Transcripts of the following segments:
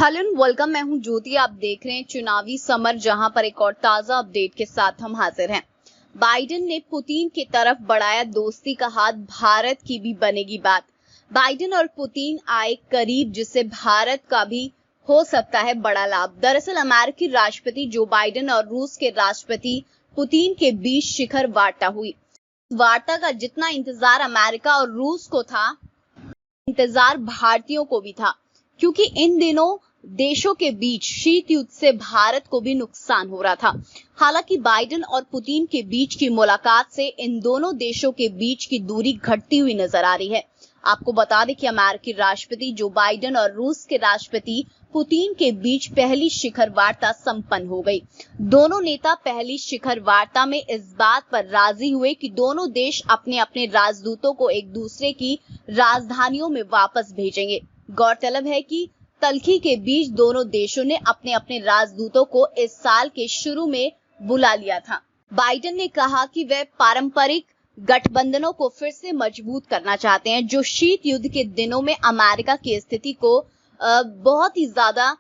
Hello welcome. मैं हूं ज्योति। आप देख रहे हैं चुनावी समर, जहां पर एक और ताजा अपडेट के साथ हम हाजिर हैं। बाइडेन ने पुतिन की तरफ बढ़ाया दोस्ती का हाथ, भारत की भी बनेगी बात। बाइडेन और पुतिन आए करीब, जिससे भारत का भी हो सकता है बड़ा लाभ। दरअसल अमेरिकी राष्ट्रपति जो बाइडेन और रूस के राष्ट्रपति पुतिन के बीच शिखर वार्ता हुई। वार्ता का जितना इंतजार अमेरिका और रूस को था, इंतजार भारतीयों को भी था, क्योंकि इन दिनों देशों के बीच शीत युद्ध से भारत को भी नुकसान हो रहा था। हालांकि बाइडेन और पुतिन के बीच की मुलाकात से इन दोनों देशों के बीच की दूरी घटती हुई नजर आ रही है। आपको बता दें कि अमेरिकी राष्ट्रपति जो बाइडेन और रूस के राष्ट्रपति पुतिन के बीच पहली शिखर वार्ता संपन्न हो गई। दोनों नेता पहली शिखर वार्ता में इस बात पर राजी हुए कि दोनों देश अपने अपने राजदूतों को एक दूसरे की राजधानियों में वापस भेजेंगे। गौरतलब है कि तल्खी के बीच दोनों देशों ने अपने अपने राजदूतों को इस साल के शुरू में बुला लिया था। बाइडेन ने कहा कि वे पारंपरिक गठबंधनों को फिर से मजबूत करना चाहते हैं, जो शीत युद्ध के दिनों में अमेरिका की स्थिति को बहुत ही ज्यादा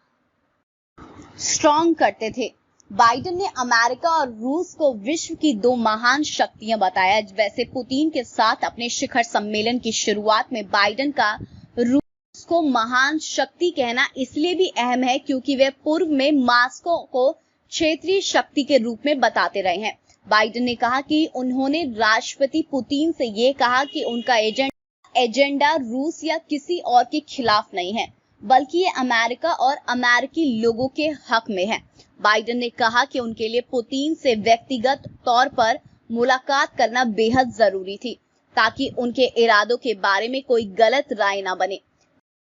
स्ट्रॉन्ग करते थे। बाइडेन ने अमेरिका और रूस को विश्व की दो महान शक्तियां बताया। वैसे पुतिन के साथ अपने शिखर सम्मेलन की शुरुआत में बाइडेन का रूस को महान शक्ति कहना इसलिए भी अहम है क्योंकि वे पूर्व में मॉस्को को क्षेत्रीय शक्ति के रूप में बताते रहे हैं। बाइडेन ने कहा कि उन्होंने राष्ट्रपति पुतिन से ये कहा कि उनका एजेंडा रूस या किसी और के खिलाफ नहीं है, बल्कि ये अमेरिका और अमेरिकी लोगों के हक में है। बाइडेन ने कहा कि उनके लिए पुतिन से व्यक्तिगत तौर पर मुलाकात करना बेहद जरूरी थी, ताकि उनके इरादों के बारे में कोई गलत राय ना बने।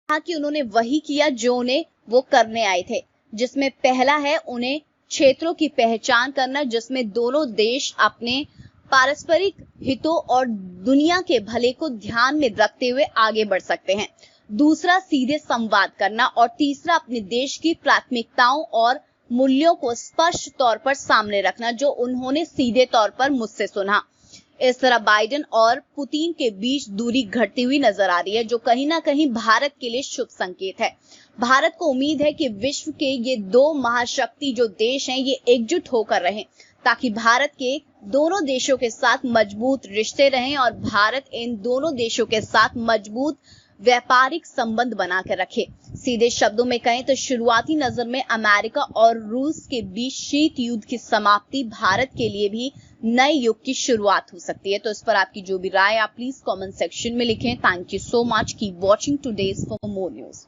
कहा कि उन्होंने वही किया जो उन्हें वो करने आए थे, जिसमें पहला है उन्हें क्षेत्रों की पहचान करना जिसमें दोनों देश अपने पारस्परिक हितों और दुनिया के भले को ध्यान में रखते हुए आगे बढ़ सकते हैं। दूसरा सीधे संवाद करना और तीसरा अपने देश की प्राथमिकताओं और मूल्यों को स्पष्ट तौर पर सामने रखना, जो उन्होंने सीधे तौर पर मुझसे सुना। इस तरह बाइडेन और पुतिन के बीच दूरी घटती हुई नजर आ रही है, जो कहीं ना कहीं भारत के लिए शुभ संकेत है। भारत को उम्मीद है कि विश्व के ये दो महाशक्ति जो देश हैं, ये एकजुट होकर रहें, ताकि भारत के दोनों देशों के साथ मजबूत रिश्ते रहें और भारत इन दोनों देशों के साथ मजबूत व्यापारिक संबंध बनाकर रखे। सीधे शब्दों में कहें तो शुरुआती नजर में अमेरिका और रूस के बीच शीत युद्ध की समाप्ति भारत के लिए भी नए युग की शुरुआत हो सकती है। तो इस पर आपकी जो भी राय आप प्लीज कमेंट सेक्शन में लिखें। Thank you so much. Keep watching today's for more news.